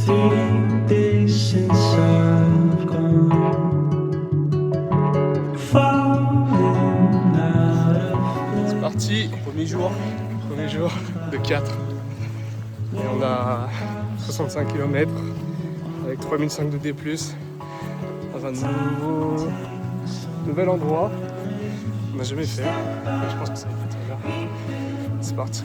3 days since I've gone. C'est parti, premier jour de 4. Et on a 65 km avec 3005 de D+, dans un nouvel endroit qu'on n'a jamais fait. Et je pense que ça va être très bien. C'est parti.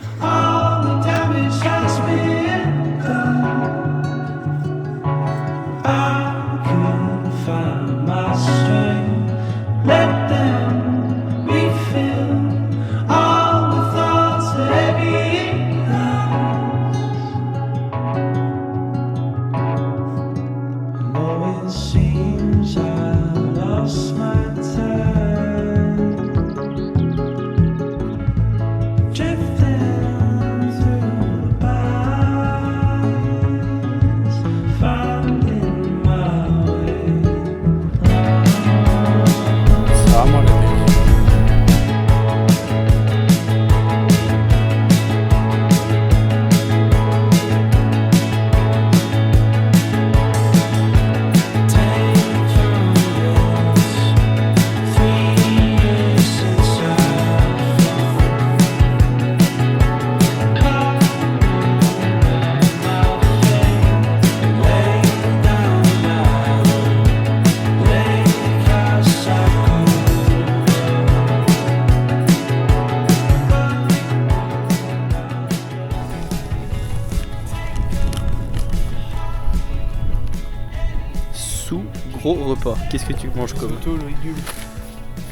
Gros repas, qu'est-ce que tu manges comme Risotto, légumes.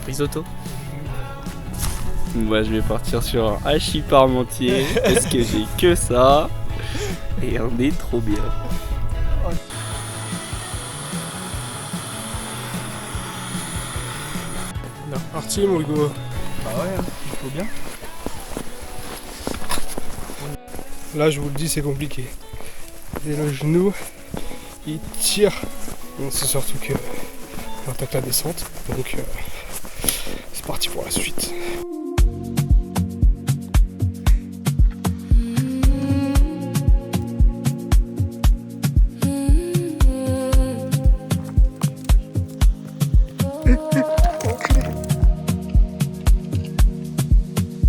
risotto? Moi je vais partir sur un hachis parmentier parce que j'ai que ça et on est trop bien. On est reparti mon Hugo. Ah ouais, il faut bien. Là je vous le dis c'est compliqué. Et le genou il tire. Donc c'est surtout que on attaque la descente. Donc c'est parti pour la suite.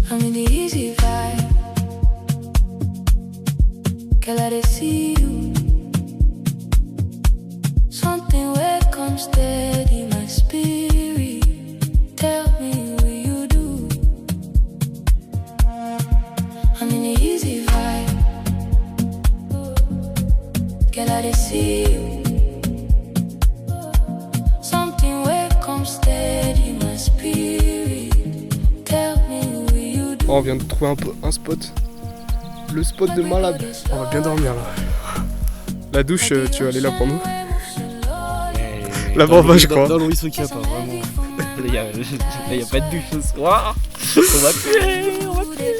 I'm in the easy vibe. Can I see you? Something where comes steady my spirit. Tell me what you do. I'm in the easy vibe. Can I see you? Something where comes steady my spirit. Tell me what you do. Oh, on vient de trouver un spot. Le spot de malade. On va bien dormir là. La douche, tu vas aller là pour nous? Là-bas, je crois. Dans le ruisseau qu'il n'y a pas vraiment. Là, il n'y a pas de douche ce soir. On va puer, on va puer.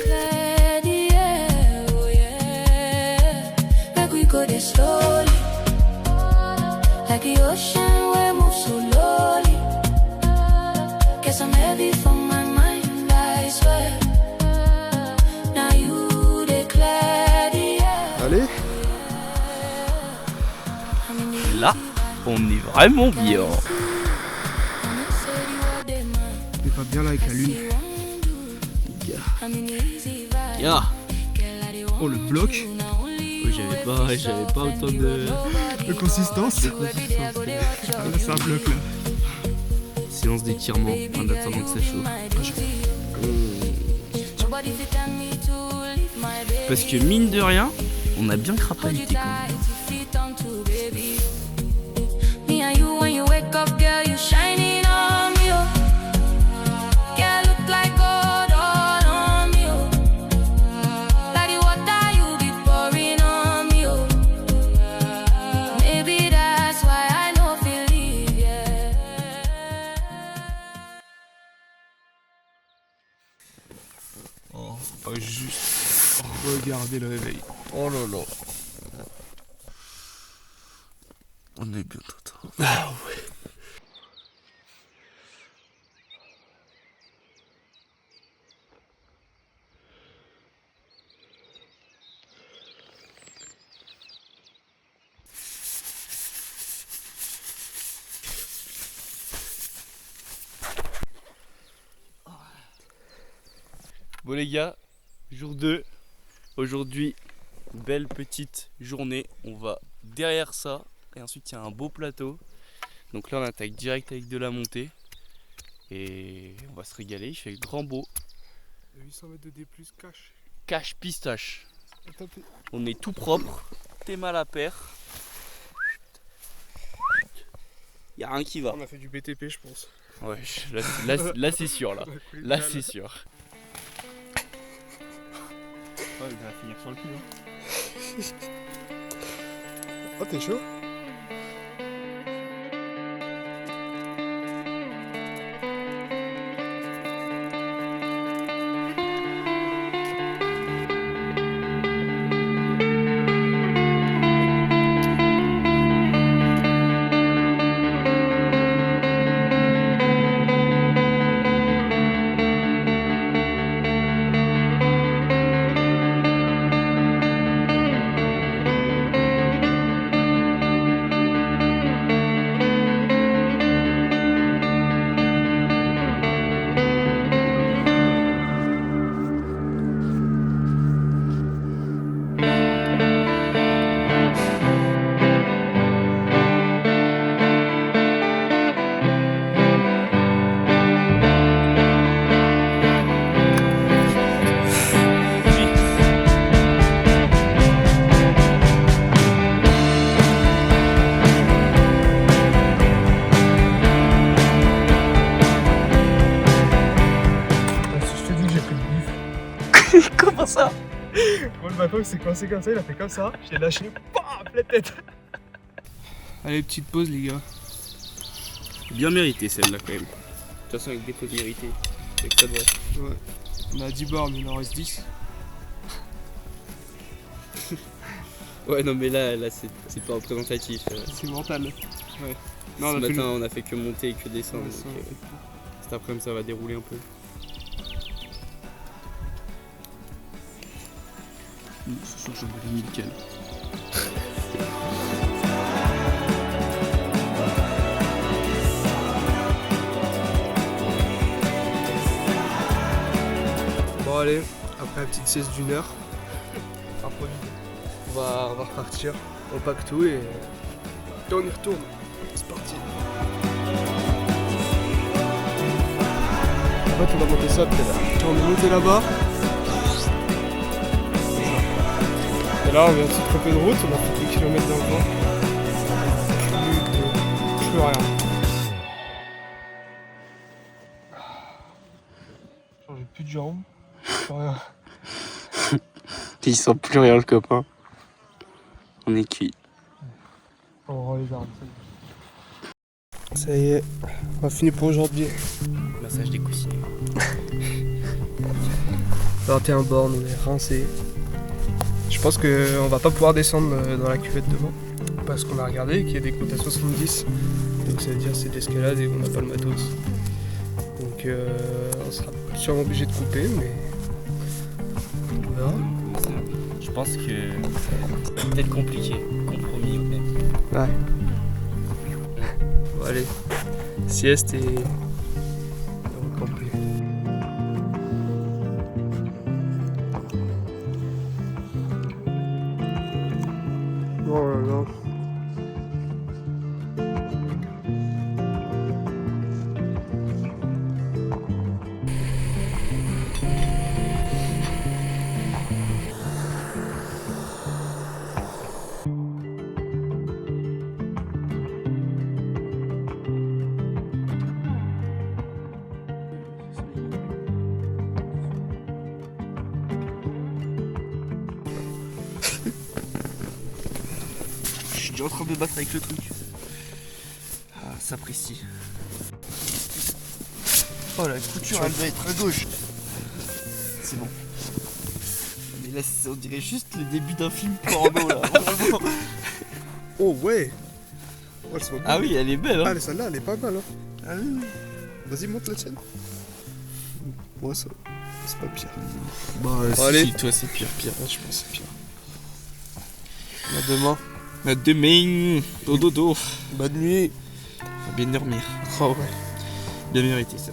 Allez. Là, on est vraiment bien. On est pas bien là avec la lune. Ya. Oh le bloc. J'avais pas autant de consistance. C'est un bloc là. séance d'étirement en attendant que ça chauffe. Parce que mine de rien, on a bien crapahuté quand même. Me and you when you wake up, girl, you shining on me, oh. Girl, look like gold all on me, oh. Like the water you be pouring on me, oh. Maybe that's why I know feel leave, yeah. Oh, juste regardez le réveil. Oh là là. On est bien tata. Ah ouais. Bon les gars, jour 2. Aujourd'hui, belle petite journée. On va derrière ça. Et ensuite il y a un beau plateau. Donc là on attaque direct avec de la montée. Et on va se régaler, il fait grand beau. 800 mètres de D+, cache. Cache pistache. Tapé. On est tout propre. T'es mal à paire. Y'a rien qui va. On a fait du BTP, je pense. Ouais, là c'est sûr là. Là c'est sûr. Ouais, il va finir sur le cul. Oh, t'es chaud? Comment ça? Moi, le bateau il s'est coincé comme ça, il a fait comme ça. J'ai lâché, paf, pleine tête. Allez, petite pause, les gars. Bien mérité celle-là quand même. De toute façon avec des pauses méritées, c'est que ça devrait. Ouais. On a 10 bornes, il en reste 10. Ouais non mais là c'est pas représentatif. C'est mental. Ouais. Non, Ce on a fait matin on a fait que monter et que descendre. Ouais, ça, Donc, on a fait cet après-midi ça va dérouler un peu. C'est sûr que j'en ai mis nickel. Bon allez, après la petite sieste d'1 heure, on va repartir, on pack tout et on y retourne. C'est parti. En fait on va monter ça peut-être. On est monté là-bas. Et là on vient de se tromper de route, on a fait 2 km dans le vent. Plus rien. J'ai plus de jambes, plus rien. Il sent plus rien le copain. On est cuit. On rend les armes. Ça y est, on a fini pour aujourd'hui. Massage des coussinets. 21 bornes, on est rincé. Je pense qu'on va pas pouvoir descendre dans la cuvette devant. Parce qu'on a regardé qu'il y a des comptes à 70. Donc ça veut dire que c'est de l'escalade et on n'a pas le matos. Donc on sera sûrement obligé de couper, mais on verra. Je pense que c'est peut-être compliqué. Compromis même. Ouais. Bon allez, sieste et on va camper. Oh là là. Je suis en train de me battre avec le truc. Ah, ça apprécie. Oh la couture elle doit être à gauche. C'est bon. Mais là, on dirait juste le début d'un film porno là. Vraiment. Oh ouais. Oh, elle se voit bien. Ah oui, elle est belle. Ah Hein. celle-là elle est pas mal hein. Ah oui oui. Vas-y monte la tienne. Moi ça. C'est pas pire. Bah, allez. si, toi c'est pire. Ouais, je pense que c'est pire. À demain. À demain. Dodo. Bonne nuit. Bien dormir. Oh ouais. Bien mérité ça.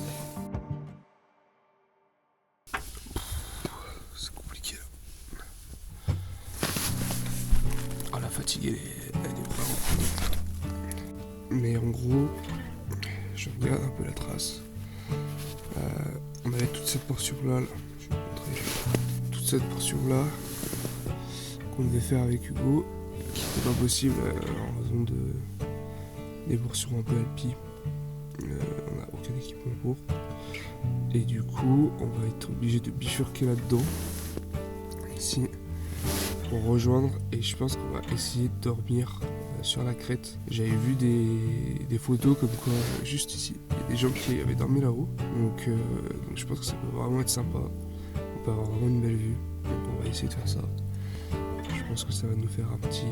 Ah, la fatigue, elle est vraiment présente. Mais en gros, je regarde un peu la trace. On avait toute cette portion-là. Je vais vous montrer. Toute cette portion-là qu'on devait faire avec Hugo, qui n'était pas possible en raison des portions un peu alpi. On n'a aucun équipement pour. Et du coup, on va être obligé de bifurquer là-dedans, ici, pour rejoindre. Et je pense qu'on va essayer de dormir sur la crête. J'avais vu des photos comme quoi, juste ici, il y a des gens qui avaient dormi là-haut. Donc je pense que ça peut vraiment être sympa. On peut avoir vraiment une belle vue. Donc on va essayer de faire ça. Je pense que ça va nous faire un petit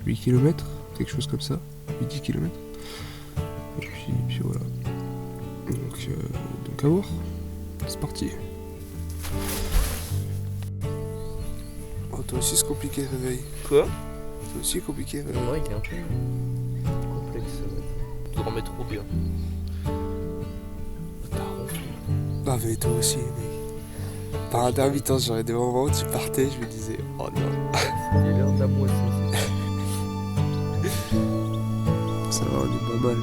8 km, quelque chose comme ça, 8-10 km. Et puis voilà. Donc à voir. C'est parti. Oh, toi aussi c'est compliqué le réveil. Quoi? C'est aussi compliqué le réveil. Ouais, il est un peu complexe. Tu dormais trop bien. T'as ronflé. Ah mais toi aussi mec. Par intermittence, j'aurais des moments où tu partais, je me disais oh non. Il est l'heure de la moitié. Ça va, on est pas mal.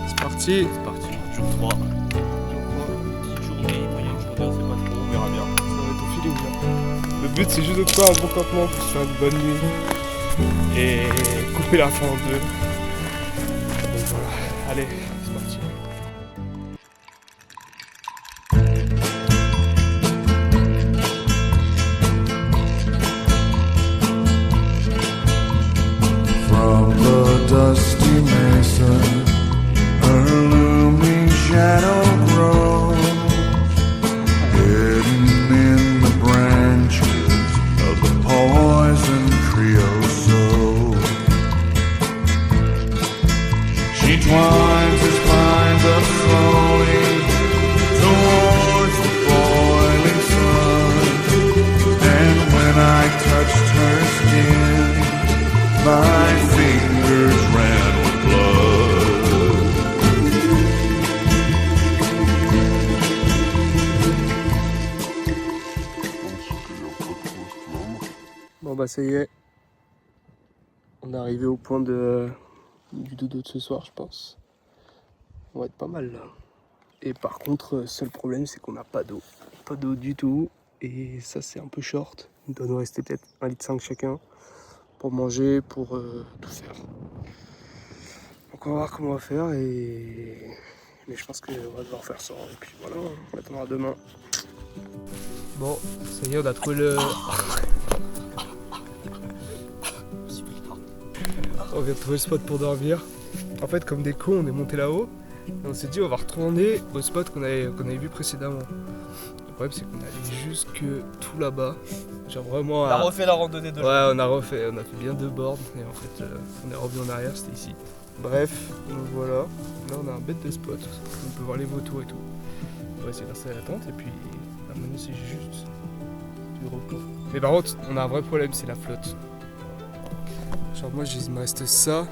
C'est parti. C'est parti, jour 3. Petite journée, moyenne journée, on sait pas trop, on verra bien. Ça va être au feeling là. Le but c'est juste de trouver un bon campement pour se faire une bonne nuit. Et couper la fin en deux. Donc voilà. Allez, c'est parti. From the dusty mesa, a looming shadow grows, hidden in the branches of the poison creosote. She twines his vines up slowly towards the boiling sun, and when I touched her skin, my fingers ran with blood. Bon bah ça y est. On est arrivé au point du dodo de ce soir je pense. On va être pas mal là. Et par contre, seul problème c'est qu'on n'a pas d'eau. Pas d'eau du tout. Et ça c'est un peu short. Il doit nous rester peut-être 1,5 litre chacun. Pour manger, pour tout faire. Donc on va voir comment on va faire mais je pense qu'on va devoir faire ça. Et puis voilà, on attendra demain. Bon, ça y est, on a trouvé le... On vient de trouver le spot pour dormir. En fait, comme des cons, on est monté là-haut. Et on s'est dit on va retourner au spot qu'on avait vu précédemment. Le problème c'est qu'on est allé jusque tout là-bas. Genre vraiment On a refait la randonnée de ouais, on a fait bien 2 bornes et en fait on est revenu en arrière, c'était ici. Bref, donc voilà, là on a un bête de spot, on peut voir les vautours et tout. On va essayer d'installer la tente et puis là maintenant c'est juste du repos. Mais par contre, on a un vrai problème, c'est la flotte. Genre moi il me reste ça,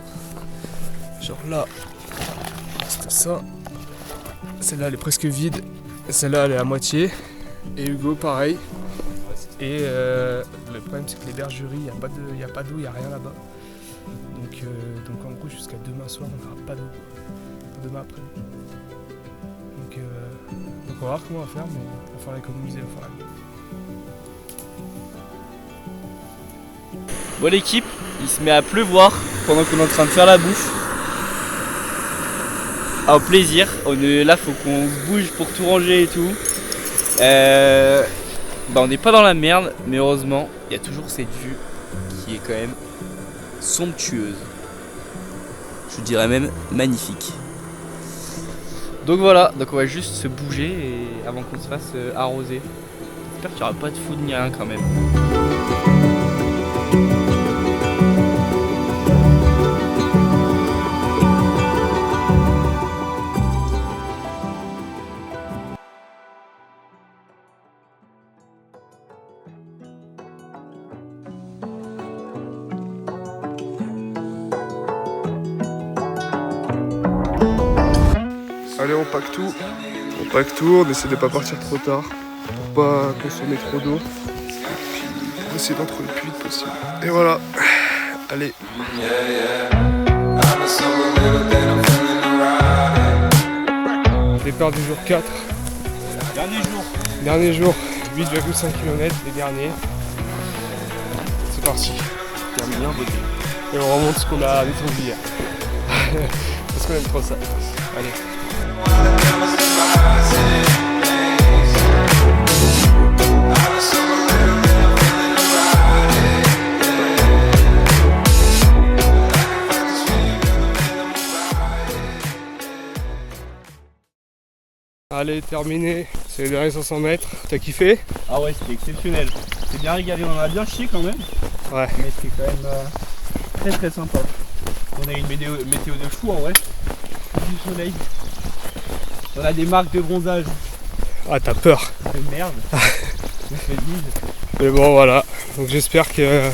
genre là, il me reste ça. Celle-là elle est presque vide, celle-là elle est à moitié. Et Hugo pareil. Et le problème c'est que les bergeries, il n'y a pas d'eau, il n'y a rien là-bas. Donc en gros jusqu'à demain soir on n'aura pas d'eau. Demain après. Donc on va voir comment on va faire, mais il va falloir économiser, il va falloir... Bon l'équipe, il se met à pleuvoir pendant qu'on est en train de faire la bouffe. Ah, au plaisir, là faut qu'on se bouge pour tout ranger et tout. Bah on n'est pas dans la merde, mais heureusement, il y a toujours cette vue qui est quand même somptueuse. Je dirais même magnifique. Donc voilà, donc on va juste se bouger et avant qu'on se fasse arroser. J'espère qu'il n'y aura pas de foudre ni rien quand même. Allez, on pack tout. On pack tout, on essaie de pas partir trop tard pour pas consommer trop d'eau. Et puis essayer d'en trouver le plus vite possible. Et voilà. Allez. Départ du jour 4. Dernier jour, 8,5 km, les derniers. C'est parti. Terminé en beauté. Et on remonte ce qu'on a descendu hier. Parce qu'on aime trop ça. Allez. Allez, terminé. C'est les derniers 500 mètres. T'as kiffé? Ah ouais, c'était exceptionnel. C'est bien régalé, on a bien chié quand même. Ouais. Mais c'était quand même très très sympa. On a eu une météo de fou en vrai. Du soleil. On a des marques de bronzage. Ah, t'as peur. De merde. On se fait bise. Mais bon, voilà. Donc j'espère que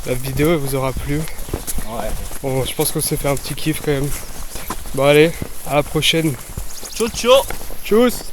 la vidéo vous aura plu. Ouais. Bon, je pense qu'on s'est fait un petit kiff quand même. Bon, allez, à la prochaine. Ciao ciao. Tchuss!